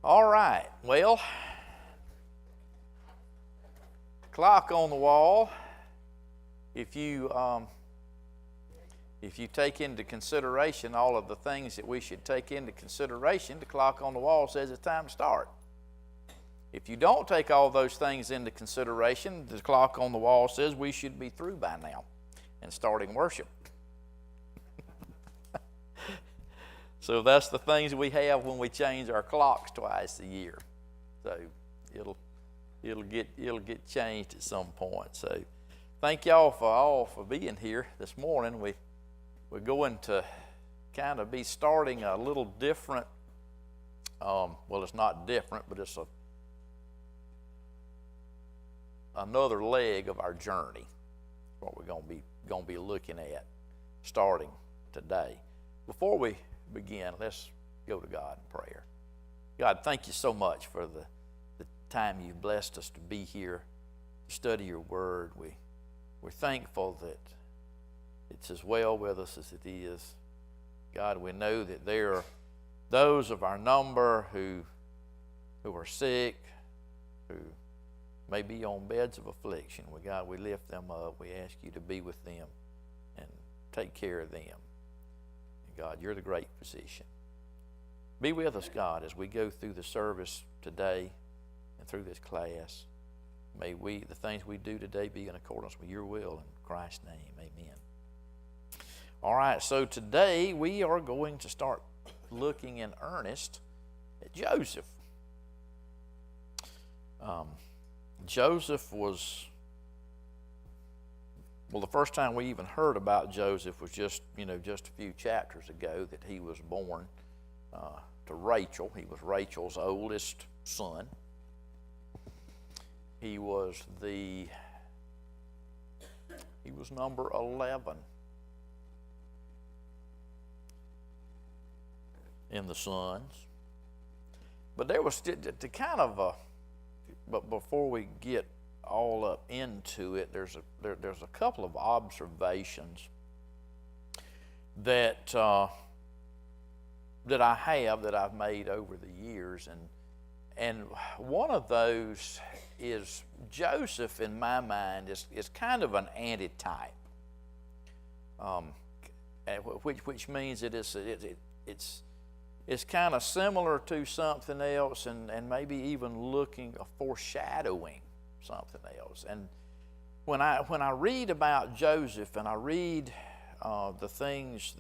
All right, well, clock on the wall. If you take into consideration all of the things that we should take into consideration, the clock on the wall says it's time to start. If you don't take all those things into consideration, the clock on the wall says we should be through by now and starting worship. So that's the things we have when we change our clocks twice a year. So it'll get changed at some point. So thank y'all for being here this morning. We're going to kind of be starting a little different. Well, it's not different, but it's another leg of our journey. What we're going to be looking at starting today. Before we begin, let's go to God in prayer. God, thank you so much for the time you've blessed us to be here to study your word. We're thankful that it's as well with us as it is. God, we know that there are those of our number who are sick, who may be on beds of affliction. God, we lift them up. We ask you to be with them and take care of them. God, you're the great physician. Be with us, God, as we go through the service today and through this class. May the things we do today be in accordance with your will. In Christ's name, amen. All right, so today we are going to start looking in earnest at Joseph. Joseph was... Well, the first time we even heard about Joseph was just a few chapters ago that he was born to Rachel. He was Rachel's oldest son. He was number 11 in the sons. But there was but before we get all up into it, there's a couple of observations that I've made over the years, and one of those is Joseph, in my mind, is kind of an antitype, which means it's kind of similar to something else, and maybe even foreshadowing something else. And when I read about Joseph, and I read the things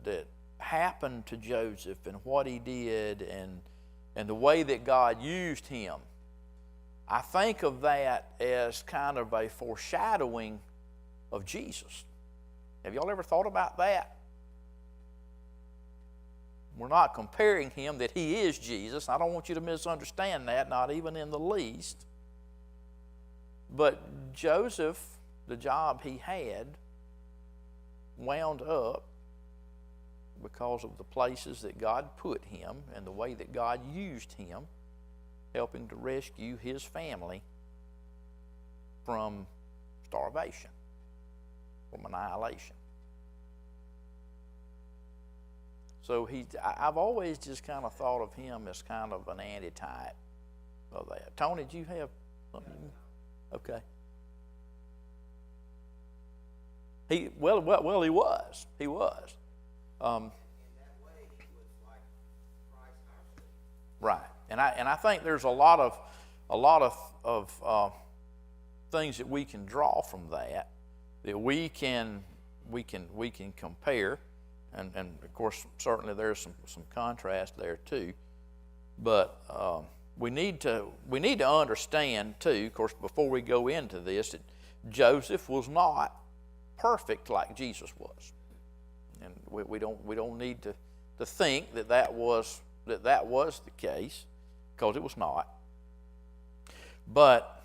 that happened to Joseph and what he did and the way that God used him, I think of that as kind of a foreshadowing of Jesus. Have y'all ever thought about that? We're not comparing him that he is Jesus. I don't want you to misunderstand that, not even in the least. But Joseph, the job he had, wound up because of the places that God put him and the way that God used him, helping to rescue his family from starvation, from annihilation. So I've always just kind of thought of him as kind of an antitype of that. Tony, do you have something? Okay. He was. In that way, he was like Christ our Savior. Right, and I think there's a lot of things that we can draw from that we can compare, and of course certainly there's some contrast there too, but. We need to understand too, of course, before we go into this, that Joseph was not perfect like Jesus was, and we don't need to think that was the case, because it was not. But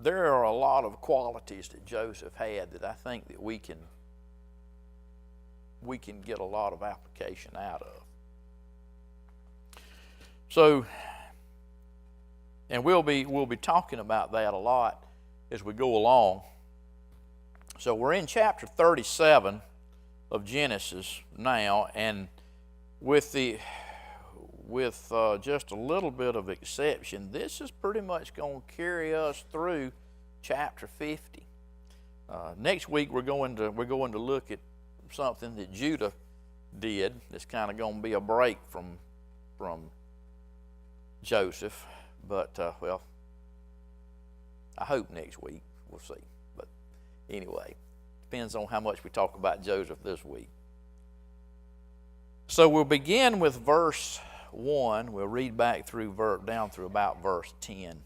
there are a lot of qualities that Joseph had that I think that we can get a lot of application out of. So, and we'll be talking about that a lot as we go along. So we're in chapter 37 of Genesis now, and with the with just a little bit of exception, this is pretty much going to carry us through chapter 50. Next week we're going to look at something that Judah did. That's kind of going to be a break from Joseph, but well, I hope next week. We'll see. But anyway, depends on how much we talk about Joseph this week. So we'll begin with verse 1. We'll read back down through about verse 10.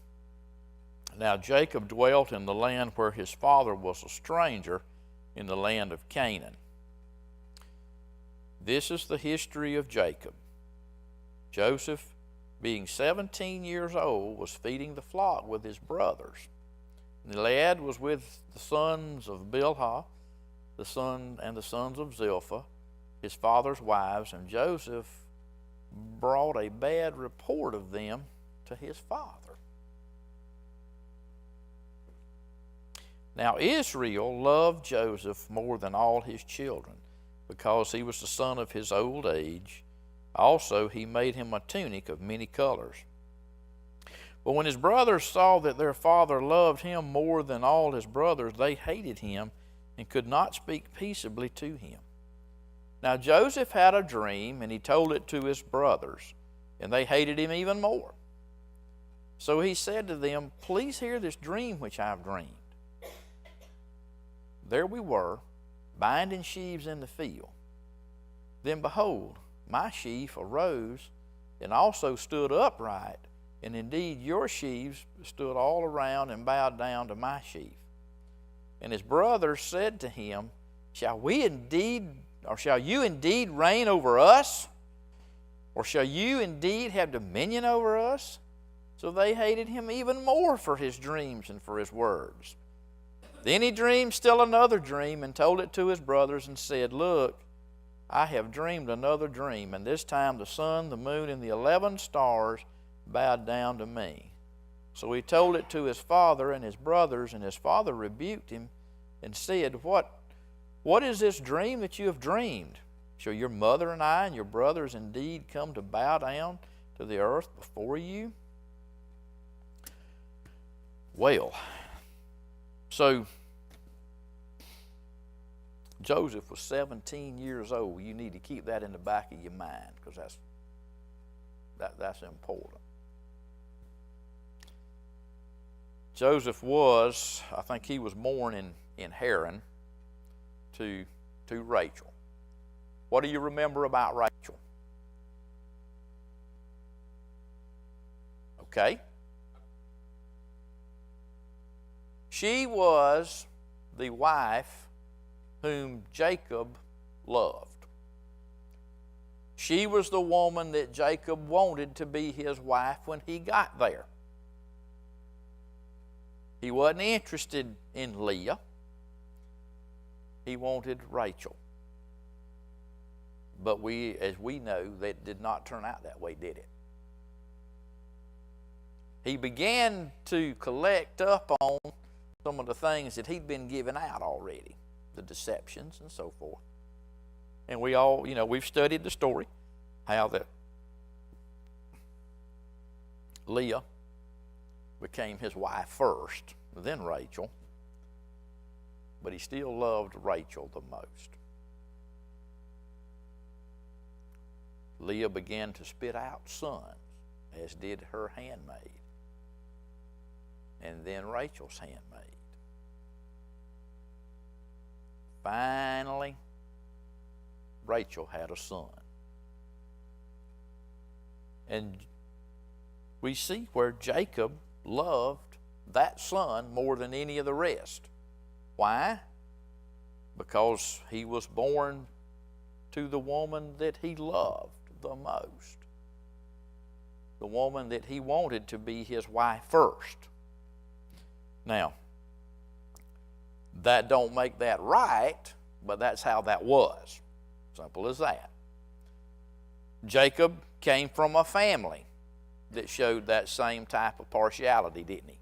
Now Jacob dwelt in the land where his father was a stranger, in the land of Canaan. This is the history of Jacob. Joseph, being 17 years old, was feeding the flock with his brothers. The lad was with the sons of Bilhah, the sons of Zilpah, his father's wives, and Joseph brought a bad report of them to his father. Now Israel loved Joseph more than all his children, because he was the son of his old age. Also he made him a tunic of many colors. But when his brothers saw that their father loved him more than all his brothers, they hated him and could not speak peaceably to him. Now Joseph had a dream, and he told it to his brothers, and they hated him even more. So he said to them, "Please hear this dream which I have dreamed. There we were, binding sheaves in the field. Then behold, my sheaf arose and also stood upright, and indeed your sheaves stood all around and bowed down to my sheaf. And his brothers said to him, Shall you indeed reign over us? Or shall you indeed have dominion over us?" So they hated him even more for his dreams and for his words. Then he dreamed still another dream and told it to his brothers and said, "Look, I have dreamed another dream, and this time the sun, the moon, and the 11 stars bowed down to me." So he told it to his father and his brothers, and his father rebuked him and said, What is this dream that you have dreamed? Shall your mother and I and your brothers indeed come to bow down to the earth before you? Well, so Joseph was 17 years old. You need to keep that in the back of your mind, because that's important. Joseph was, I think he was born in Haran to Rachel. What do you remember about Rachel? Okay. She was the wife whom Jacob loved. She was the woman that Jacob wanted to be his wife when he got there. He wasn't interested in Leah. He wanted Rachel. But as we know, that did not turn out that way, did it? He began to collect up on some of the things that he'd been giving out already, the deceptions and so forth. And we all, we've studied the story, how that Leah became his wife first, then Rachel. But he still loved Rachel the most. Leah began to spit out sons, as did her handmaid, and then Rachel's handmaid. Finally, Rachel had a son. And we see where Jacob loved that son more than any of the rest. Why? Because he was born to the woman that he loved the most. The woman that he wanted to be his wife first. Now, that don't make that right, but that's how that was. Simple as that. Jacob came from a family that showed that same type of partiality, didn't he?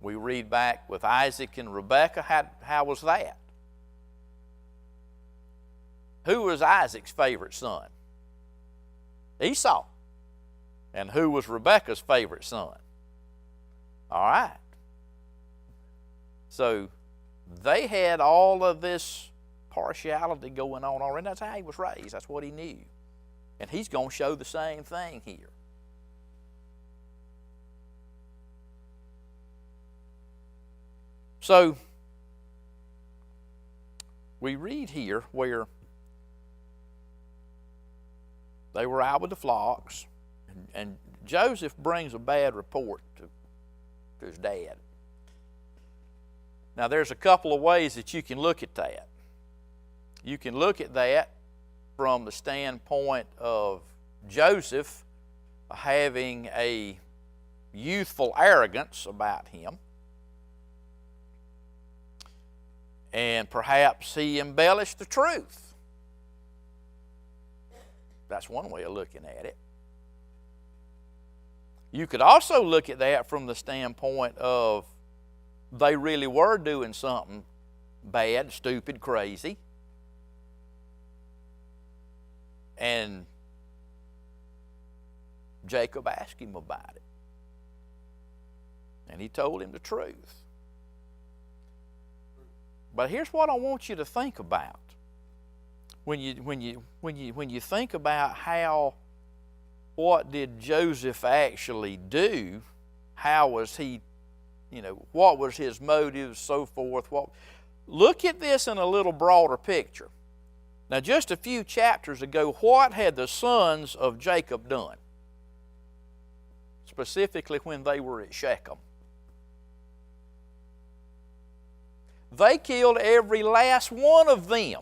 We read back with Isaac and Rebekah. How was that? Who was Isaac's favorite son? Esau. And who was Rebekah's favorite son? All right. So they had all of this partiality going on already. That's how he was raised. That's what he knew. And he's going to show the same thing here. So we read here where they were out with the flocks, and Joseph brings a bad report to his dad. Now, there's a couple of ways that you can look at that. You can look at that from the standpoint of Joseph having a youthful arrogance about him, and perhaps he embellished the truth. That's one way of looking at it. You could also look at that from the standpoint of they really were doing something bad, stupid, crazy. And Jacob asked him about it. And he told him the truth. But here's what I want you to think about. When you think about what did Joseph actually do? How was he, what was his motives, so forth. Look at this in a little broader picture. Now, just a few chapters ago, what had the sons of Jacob done? Specifically when they were at Shechem. They killed every last one of them.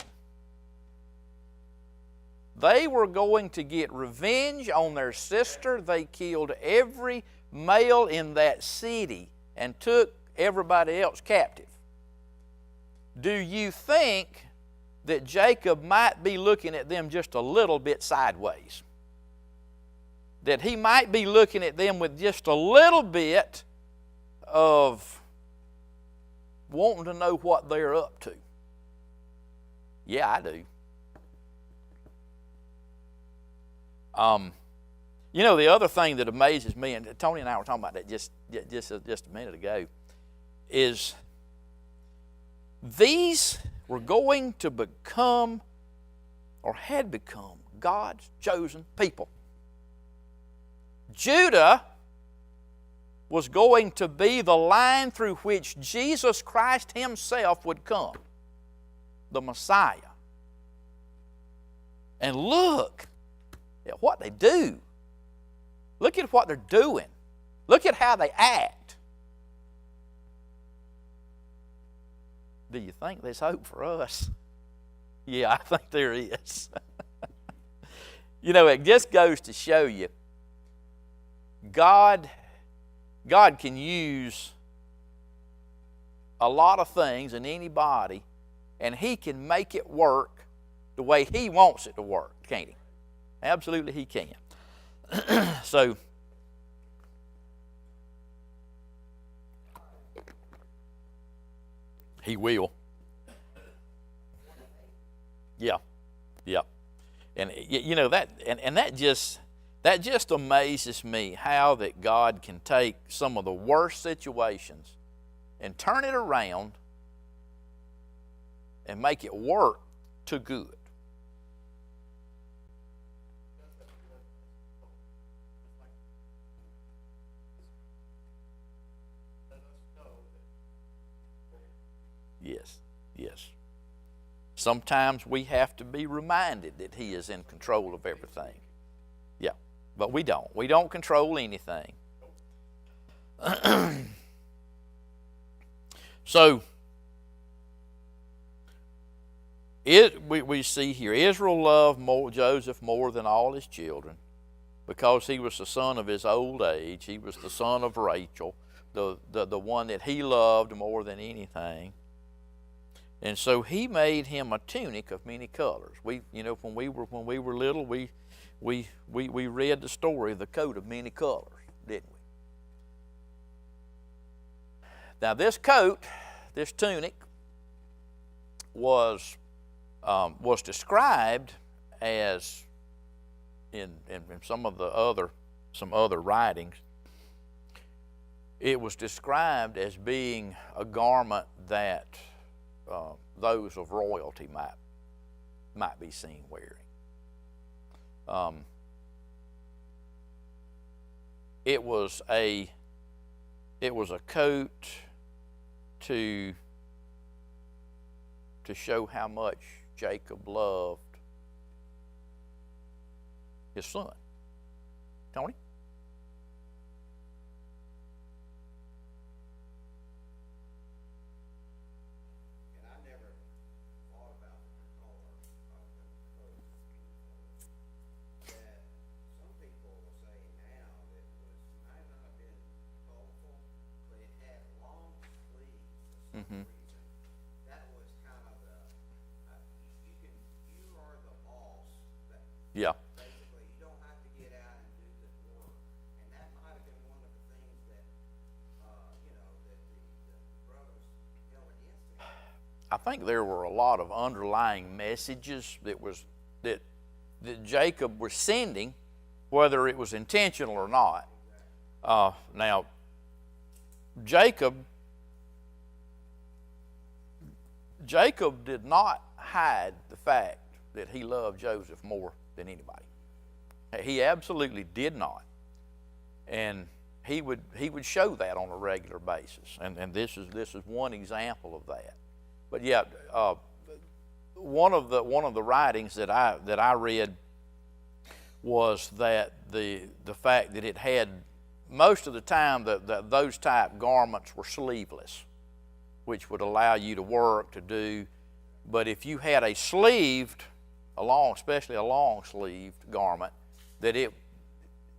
They were going to get revenge on their sister. They killed every male in that city and took everybody else captive. Do you think that Jacob might be looking at them just a little bit sideways? That he might be looking at them with just a little bit of wanting to know what they're up to? Yeah, I do. The other thing that amazes me, and Tony and I were talking about that just a minute ago, is these were going to become, or had become, God's chosen people. Judah was going to be the line through which Jesus Christ himself would come, the Messiah. And look at what they do. Look at what they're doing. Look at how they act. Do you think there's hope for us? Yeah, I think there is. It just goes to show you God can use a lot of things in anybody, and He can make it work the way He wants it to work, can't He? Absolutely He can. So, He will. Yeah. And that just amazes me, how that God can take some of the worst situations and turn it around and make it work to good. Yes. Sometimes we have to be reminded that He is in control of everything. Yeah, but we don't. We don't control anything. So, we see here, Israel loved Joseph more than all his children, because he was the son of his old age. He was the son of Rachel, the one that he loved more than anything. And so he made him a tunic of many colors. When we were little, we read the story of the coat of many colors, didn't we? Now this coat, this tunic, was described as in some of the other some other writings, it was described as being a garment that those of royalty might be seen wearing. It was a coat to show how much Jacob loved his son. Tony? And I never thought about the color of the coat. That some people will say now that might not have been colorful, but it had long sleeves for some reason. That was kind of the you are the boss. That Yeah. basically you don't have to get out and do the work, and that might have been one of the things that that the brothers held against him. I think there were a lot of underlying messages that Jacob was sending, whether it was intentional or not. Now, Jacob did not hide the fact that he loved Joseph more than anybody. He absolutely did not, and he would show that on a regular basis. And this is one example of that. But yeah, one of the writings that I read was that the fact that it had most of the time that those type garments were sleeveless, which would allow you to work, to do. But if you had a sleeved, especially a long sleeved garment, that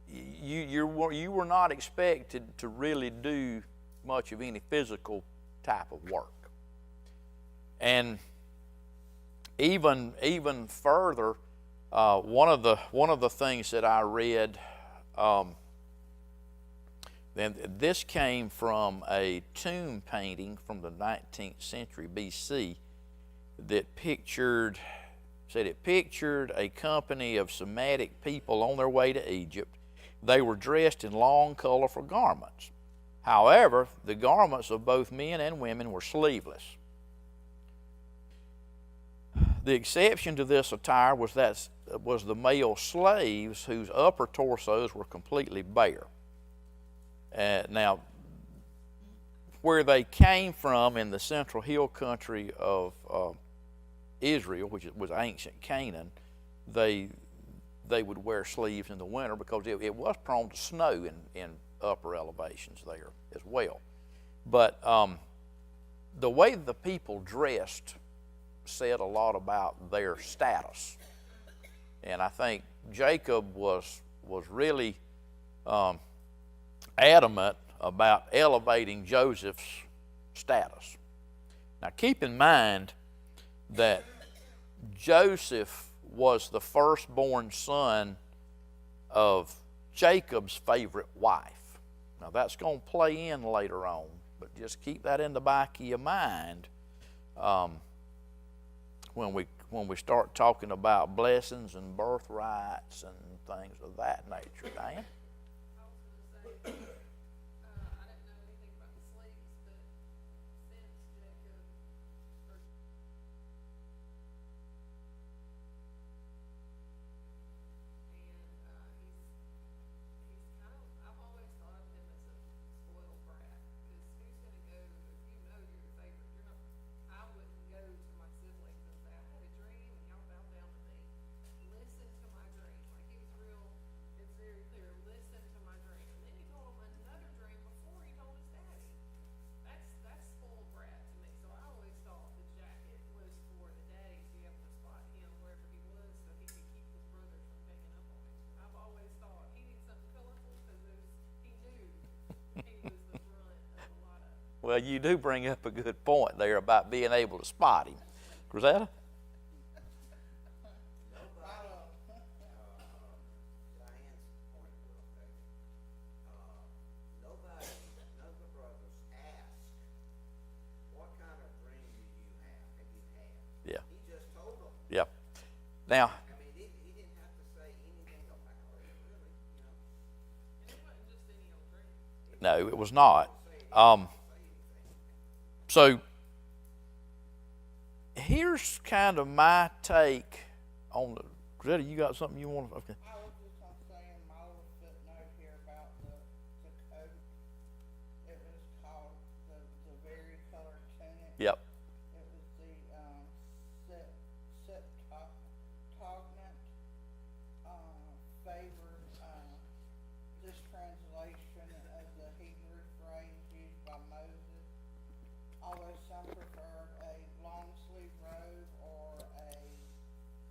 you were not expected to really do much of any physical type of work. And even further, one of the things that I read, then this came from a tomb painting from the 19th century BC that pictured a company of Semitic people on their way to Egypt. They were dressed in long, colorful garments. However, the garments of both men and women were sleeveless. The exception to this attire was the male slaves whose upper torsos were completely bare. Now, where they came from in the central hill country of Israel, which was ancient Canaan, they would wear sleeves in the winter because it was prone to snow in upper elevations there as well. But the way the people dressed said a lot about their status. And I think Jacob was really adamant about elevating Joseph's status. Now keep in mind that Joseph was the firstborn son of Jacob's favorite wife. Now that's going to play in later on, but just keep that in the back of your mind when we start talking about blessings and birthrights and things of that nature. Diane? Well, you do bring up a good point there about being able to spot him. Rosetta? None of the brothers asked, what kind of dream have you had? Yeah. He just told them. Yeah. Now, I mean, he didn't have to say anything about it, really, No, it was not. So here's kind of my take on the. Greta, you got something you want to? Okay. I was just gonna say in my little footnote here about the coat, it was called the vari-colored tunic. Yep. It was the Septuagint favored this translation of the Hebrew phrase used by Moses, although some preferred a long sleeve robe or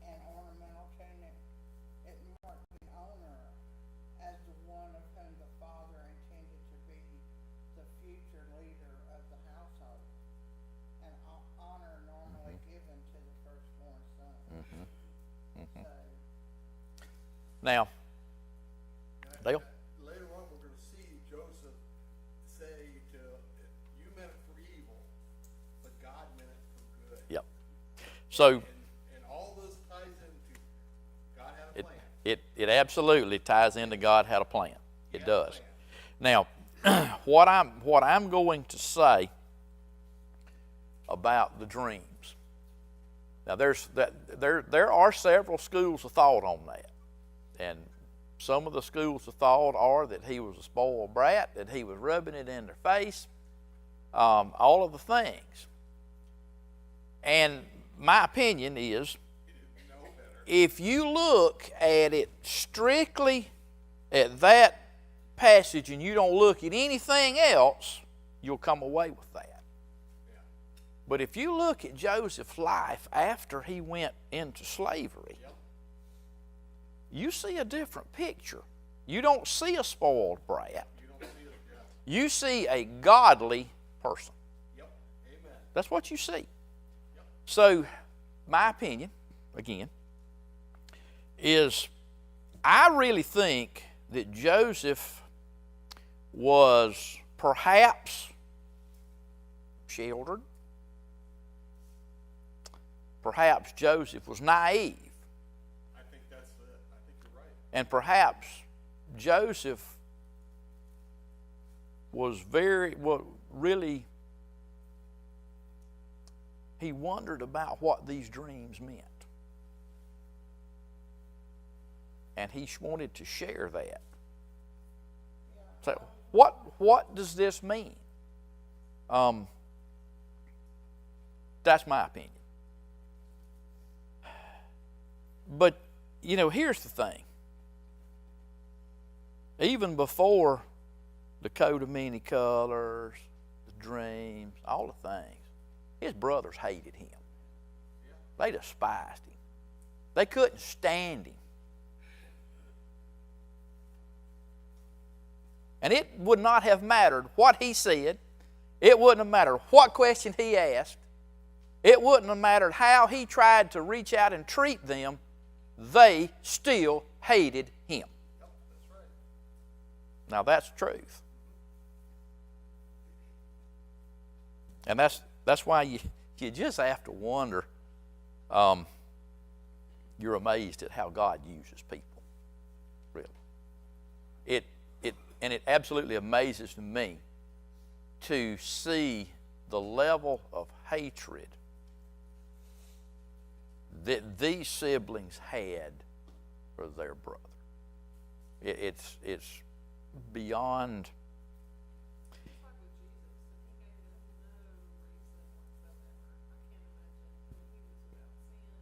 an ornamental tunic. It marked the owner as the one of whom the father intended to be the future leader of the household, an honor normally given to the firstborn son. So, Now, Dale. Later on, we're going to see Joseph say to, you meant it for evil, but God meant it for good. Yep. So And all this ties into God had a it plan. it absolutely ties into God had a plan. It He had a does. plan. Now, what I'm going to say about the dreams. Now, there are several schools of thought on that, and some of the schools of thought are that he was a spoiled brat, that he was rubbing it in their face, all of the things. And my opinion is, if you look at it strictly at that passage and you don't look at anything else, you'll come away with that. But if you look at Joseph's life after he went into slavery, you see a different picture. You don't see a spoiled brat. You see a godly person. Yep. Amen. That's what you see. So, my opinion, again, is I really think that Joseph was perhaps sheltered. Perhaps Joseph was naive. I think that's it. I think you're right. And perhaps Joseph was really, he wondered about what these dreams meant. And he wanted to share that. So, what does this mean? That's my opinion. But, here's the thing. Even before the coat of many colors, the dreams, all the things, his brothers hated him. They despised him. They couldn't stand him. And it would not have mattered what he said. It wouldn't have mattered what question he asked. It wouldn't have mattered how he tried to reach out and treat them. They still hated him. Yep, that's right. Now that's truth. And that's why you just have to wonder. You're amazed at how God uses people. Really. It absolutely amazes me to see the level of hatred that these siblings had for their brother. It's beyond.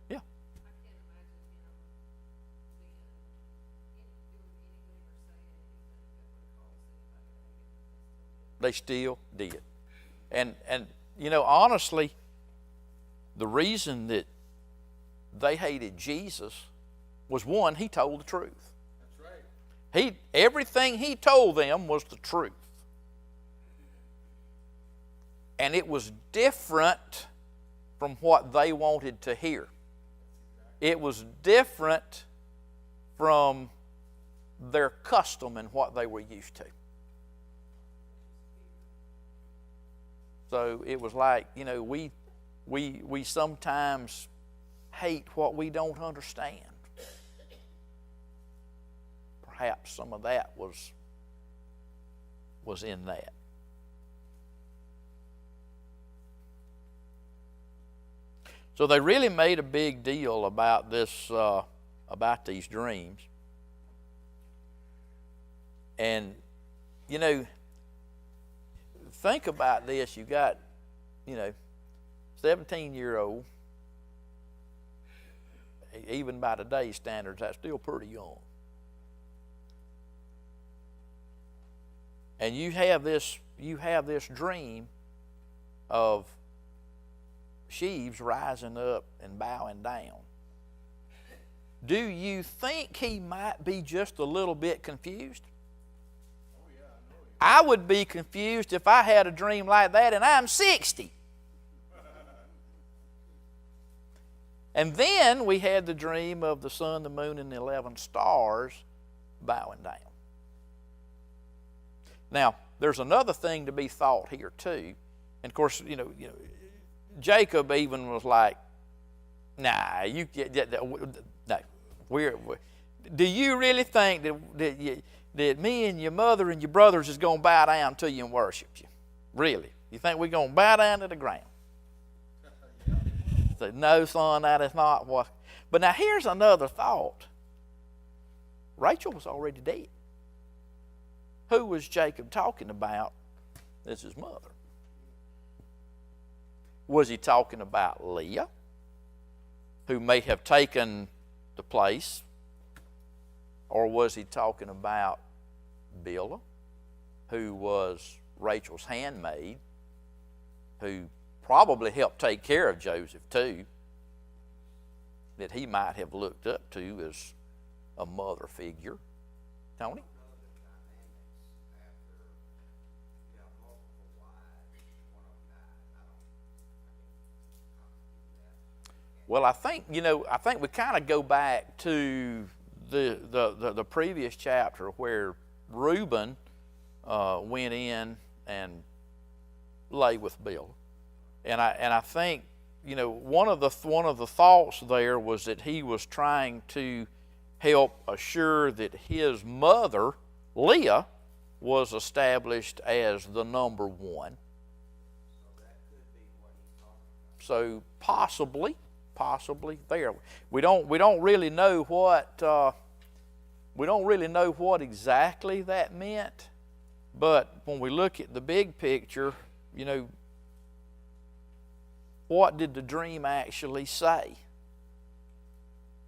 Yeah. They still did. And honestly, the reason that they hated Jesus was, one, he told the truth. That's right. Everything he told them was the truth. And it was different from what they wanted to hear. It was different from their custom and what they were used to. So it was like, we sometimes hate what we don't understand. Perhaps some of that was was in that. So they really made a big deal about this, about these dreams. And, you know, think about this. You got, 17-year-old. Even by today's standards, that's still pretty young. And you have this dream of sheaves rising up and bowing down. Do you think he might be just a little bit confused? Oh yeah, I know you. I would be confused if I had a dream like that and I'm 60. And then we had the dream of the sun, the moon, and the 11 stars bowing down. Now, there's another thing to be thought here too. And of course, Jacob even was like, "Nah, no. Do you really think that me and your mother and your brothers is going to bow down to you and worship you? Really? You think we're going to bow down to the ground?" Said, "No, son, that is not what." But now here's another thought. Rachel was already dead. Who was Jacob talking about as his mother? Was he talking about Leah, who may have taken the place? Or was he talking about Bilhah, who was Rachel's handmaid, who probably helped take care of Joseph too, that he might have looked up to as a mother figure? Tony? Well, I think we kind of go back to the previous chapter where Reuben went in and lay with Bilhah, and I think one of the thoughts there was that he was trying to help assure that his mother Leah was established as the number one. So possibly there. We don't really know what exactly that meant, but when we look at the big picture, what did the dream actually say?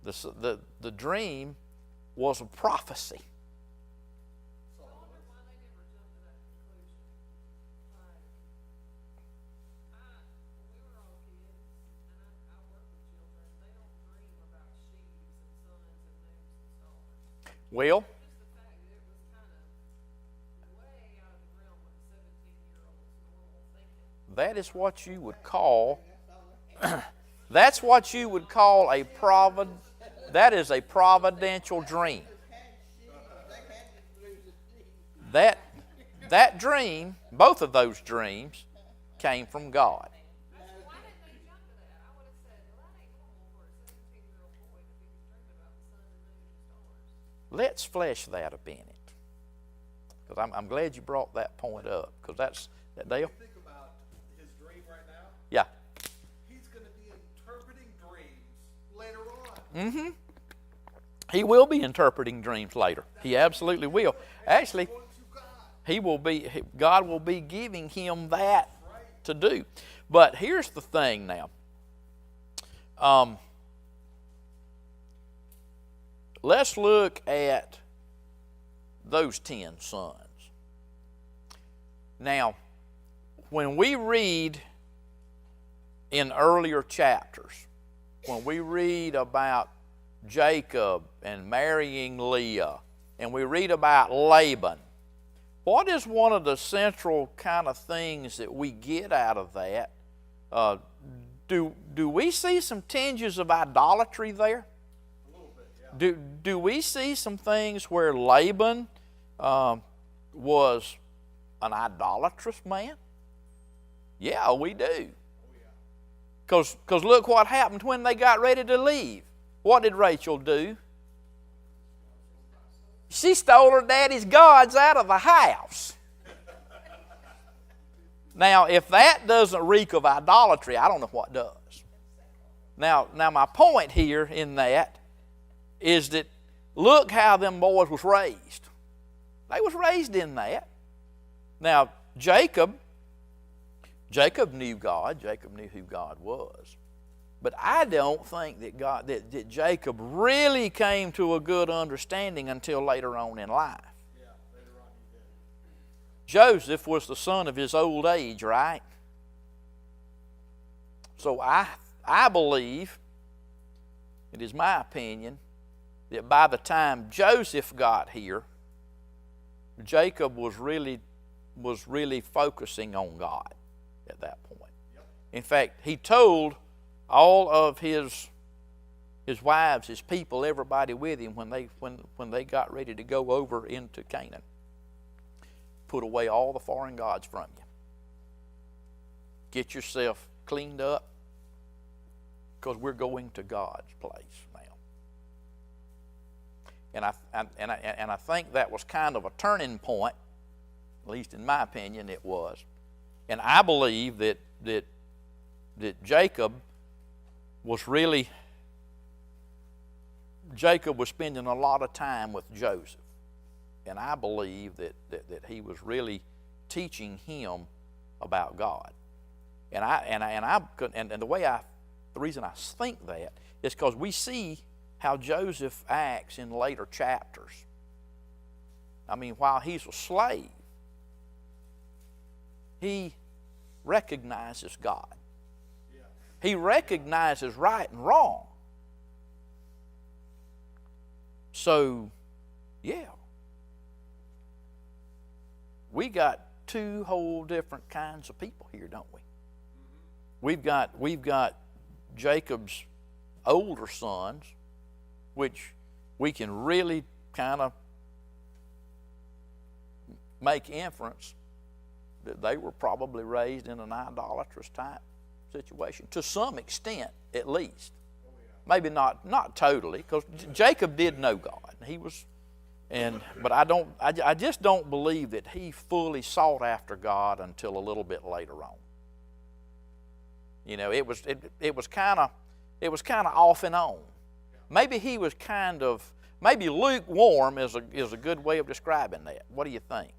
The dream was a prophecy. Well, that is what you would call that's what you would call that is a providential dream. That dream, both of those dreams, came from God. Let's flesh that a minute, because I'm glad you brought that point up, because that's that Dale. Think about his dream right now. Yeah. He's going to be interpreting dreams later on. Mm-hmm. He will be interpreting dreams later. He absolutely will. Actually, God will be giving him that to do. But here's the thing now. Let's look at those 10 sons. Now, when we read in earlier chapters, when we read about Jacob and marrying Leah, and we read about Laban, what is one of the central kind of things that we get out of that? Do we see some tinges of idolatry there? Do we see some things where Laban was an idolatrous man? Yeah, we do. Because look what happened when they got ready to leave. What did Rachel do? She stole her daddy's gods out of the house. Now, if that doesn't reek of idolatry, I don't know what does. Now my point here in that is that look how them boys was raised. They was raised in that. Now, Jacob knew God. Jacob knew who God was. But I don't think that Jacob really came to a good understanding until later on in life. Yeah, later on he did. Joseph was the son of his old age, right? So I believe, it is my opinion, that by the time Joseph got here, Jacob was really focusing on God at that point. Yep. In fact, he told all of his wives, his people, everybody with him when they got ready to go over into Canaan, put away all the foreign gods from you. Get yourself cleaned up, because we're going to God's place now. And I think that was kind of a turning point, at least in my opinion it was. And I believe that Jacob was spending a lot of time with Joseph. And I believe that he was really teaching him about God. And the reason I think that is because we see how Joseph acts in later chapters. I mean, while he's a slave, he recognizes God. Yeah. He recognizes right and wrong. So, yeah. We got two whole different kinds of people here, don't we? Mm-hmm. We've got Jacob's older sons, which we can really kind of make inference that they were probably raised in an idolatrous type situation, to some extent at least. Oh, yeah. Maybe not totally, because Jacob did know God. But I just don't believe that he fully sought after God until a little bit later on. You know, it was kind of off and on. Maybe he was maybe lukewarm is a good way of describing that. What do you think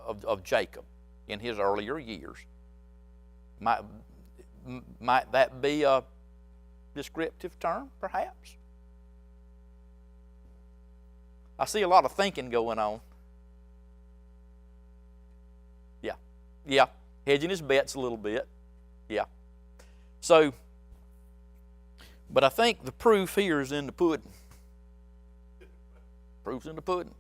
of Jacob in his earlier years? Might that be a descriptive term, perhaps? I see a lot of thinking going on. Yeah, hedging his bets a little bit. Yeah. So, but I think the proof here is in the pudding. Proof's in the pudding.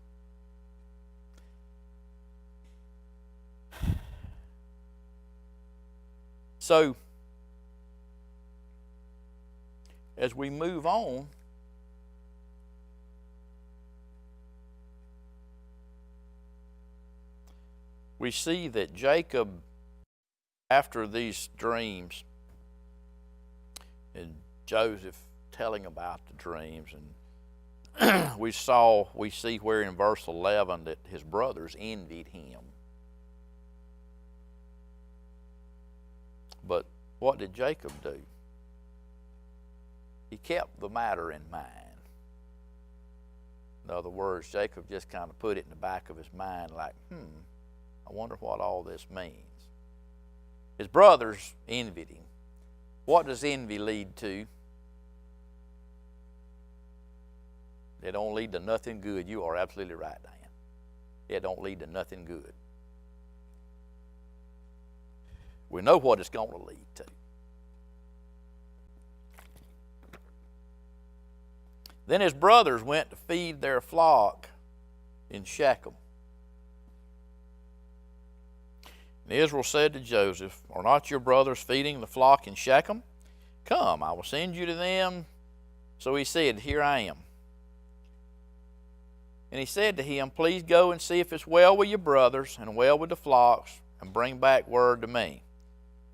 So, as we move on, we see that Jacob, after these dreams, and Joseph telling about the dreams, and we see where in verse 11 that his brothers envied him. But what did Jacob do? He kept the matter in mind. In other words, Jacob just kind of put it in the back of his mind like, I wonder what all this means. His brothers envied him. What does envy lead to? It don't lead to nothing good. You are absolutely right, Diane. It don't lead to nothing good. We know what it's going to lead to. Then his brothers went to feed their flock in Shechem. And Israel said to Joseph, "Are not your brothers feeding the flock in Shechem? Come, I will send you to them." So he said, "Here I am." And he said to him, "Please go and see if it's well with your brothers and well with the flocks, and bring back word to me."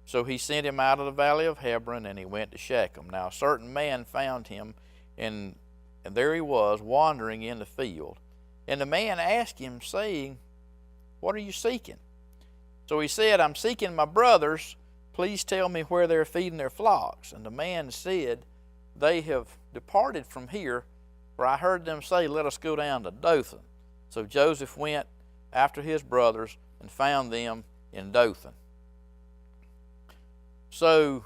So he sent him out of the valley of Hebron, and he went to Shechem. Now a certain man found him, and there he was, wandering in the field. And the man asked him, saying, "What are you seeking?" So he said, I'm seeking my brothers. Please tell me where they're feeding their flocks. And the man said, they have departed from here, for I heard them say, let us go down to Dothan. So Joseph went after his brothers and found them in Dothan. So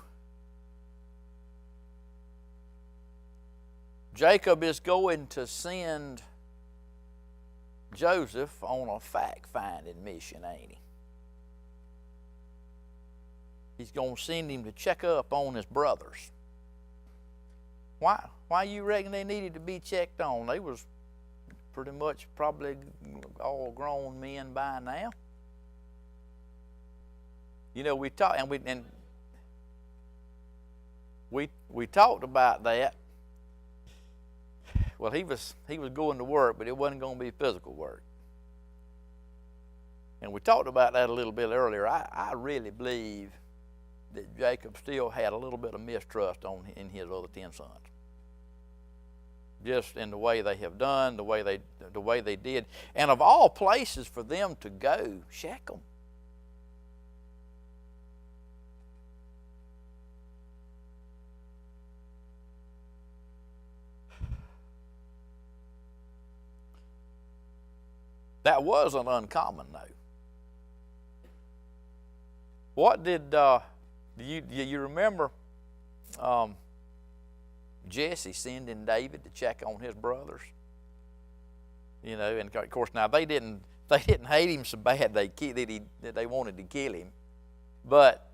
Jacob is going to send Joseph on a fact-finding mission, ain't he? He's going to send him to check up on his brothers. Why you reckon they needed to be checked on? They was pretty much probably all grown men by now. You know, we talked we talked about that. Well, he was going to work, but it wasn't going to be physical work. And we talked about that a little bit earlier. I really believe that Jacob still had a little bit of mistrust in his other 10 sons. Just in the way they have done, the way they did. And of all places for them to go, Shechem. That wasn't uncommon, though. What did you remember Jesse sending David to check on his brothers? You know, and of course now they didn't hate him so bad that they wanted to kill him. But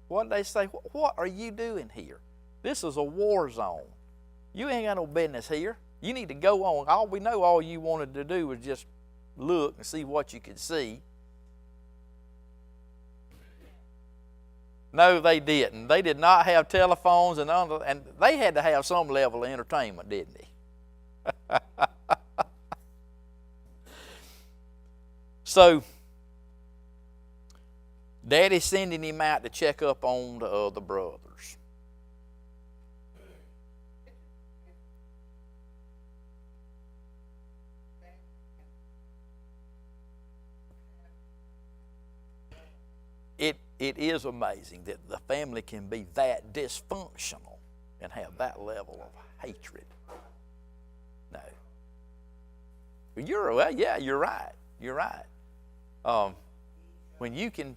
what did they say? What are you doing here? This is a war zone. You ain't got no business here. You need to go on. All you wanted to do was just look and see what you could see. No, they didn't. They did not have telephones, and they had to have some level of entertainment, didn't they? So, Daddy's sending him out to check up on the other brothers. It is amazing that the family can be that dysfunctional and have that level of hatred. No. You're right. You're right. When you can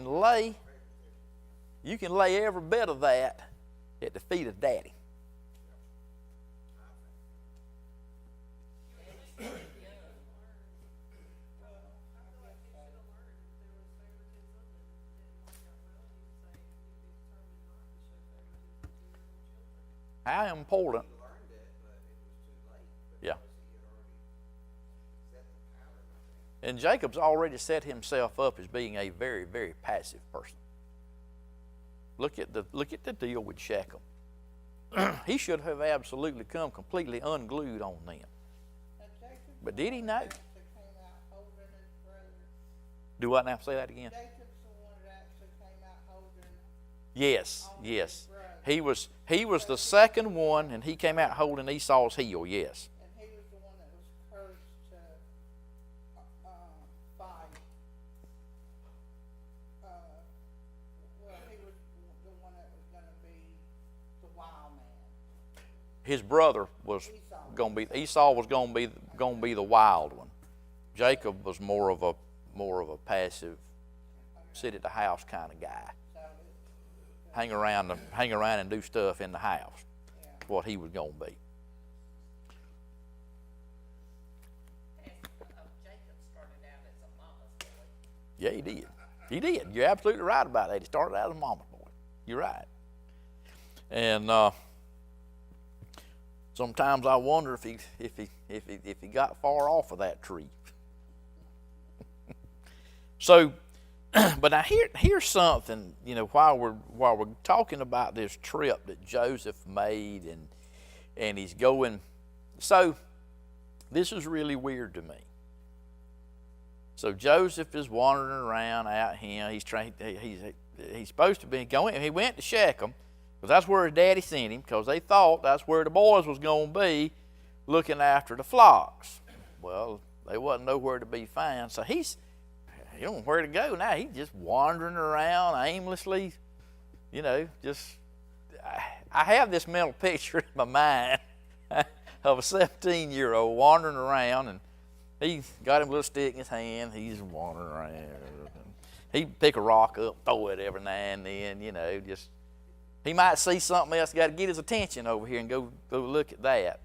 lay every bit of that at the feet of Daddy. How important. He learned it, but it was too late. Yeah. He had already set the pattern, I think. And Jacob's already set himself up as being a very, very passive person. Look at the deal with Shechem. He should have absolutely come completely unglued on them. But did he know? Do what now? Say that again. Jacob's the one that actually came out holding. Yes. He was the second one, and he came out holding Esau's heel. Yes. And he was the one that was cursed to fight. He was the one that was going to be the wild man. His brother was going to be Esau was going to be the wild one. Jacob was more of a passive, sit at the house kind of guy. Hang around and do stuff in the house. That's what he was going to be. Jacob started out as a mama's boy. Yeah, he did. He did. You're absolutely right about that. He started out as a mama's boy. You're right. And sometimes I wonder if he got far off of that tree. So. But now here's something, you know, while we're talking about this trip that Joseph made and he's going. So this is really weird to me. So Joseph is wandering around out here. He's supposed to be going. He went to Shechem because that's where his daddy sent him, because they thought that's where the boys was going to be looking after the flocks. Well, they wasn't nowhere to be found. So he don't know where to go now. He's just wandering around aimlessly, you know, just. I have this mental picture in my mind of a 17-year-old wandering around, and he got him a little stick in his hand. He's wandering around. He'd pick a rock up, throw it every now and then, you know, just. He might see something else, got to get his attention over here and go look at that.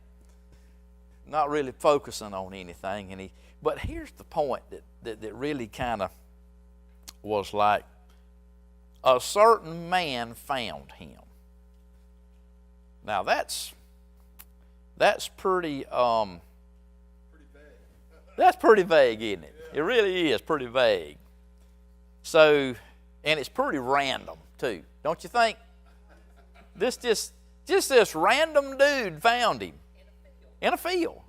Not really focusing on anything. But here's the point that really kind of was like, a certain man found him. Now that's pretty Pretty vague. that's pretty vague, isn't it? It really is pretty vague. So, and it's pretty random too, don't you think? This just this random dude found him in a field.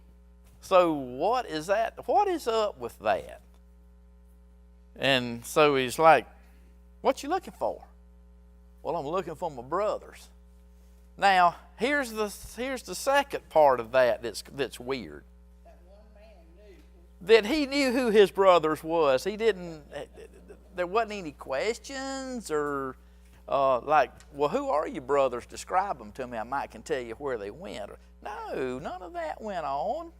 So what is that? What is up with that? And so he's like, "What you looking for?" "Well, I'm looking for my brothers." Now, here's the second part of that that's weird. That one man knew. That he knew who his brothers was. He didn't. There wasn't any questions or like, "Well, who are your brothers? Describe them to me. I might can tell you where they went." No, none of that went on.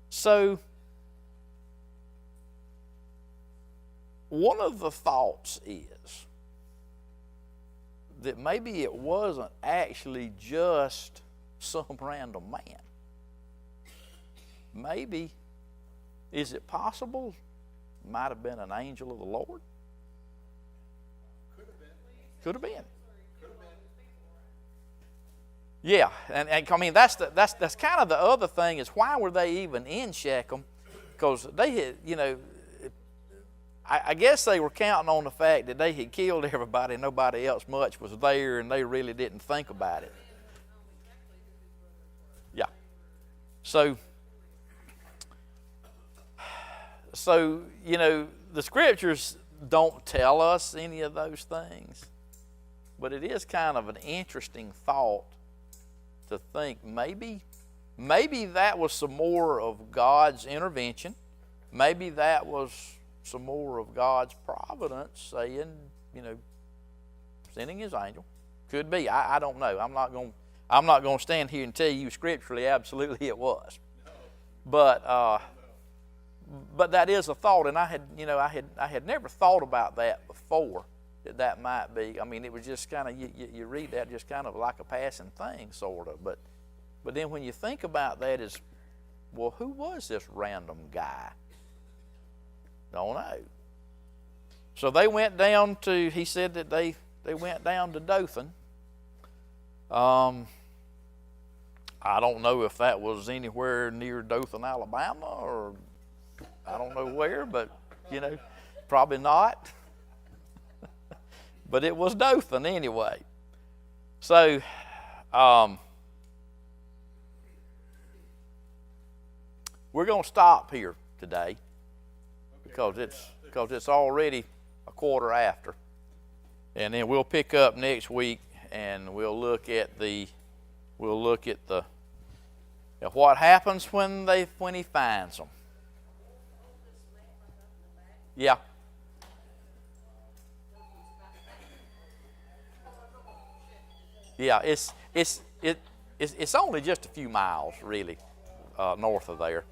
So, one of the thoughts is that maybe it wasn't actually just some random man. Maybe, is it possible, it might have been an angel of the Lord? Could have been. Could have been. Could have been. Yeah, and I mean that's kind of the other thing is, why were they even in Shechem? Because they had, you know, I guess they were counting on the fact that they had killed everybody, nobody else much was there, and they really didn't think about it. Yeah. So you know, the scriptures don't tell us any of those things, but it is kind of an interesting thought to think maybe that was some more of God's intervention. Maybe that was some more of God's providence saying, you know, sending his angel. Could be. I don't know. I'm not going to stand here and tell you scripturally absolutely it was. But that is a thought, and I had never thought about that before, that might be. I mean, it was just kind of, you read that just kind of like a passing thing, sort of. But then when you think about that, is, well, who was this random guy? Don't know. So they went down to, he said that they went down to Dothan. I don't know if that was anywhere near Dothan, Alabama, or I don't know where, but, you know, probably not. But it was Dothan anyway. So, we're going to stop here today because it's already a quarter after, and then we'll pick up next week and we'll look at what happens when he finds them. Yeah. Yeah, it's only just a few miles really north of there.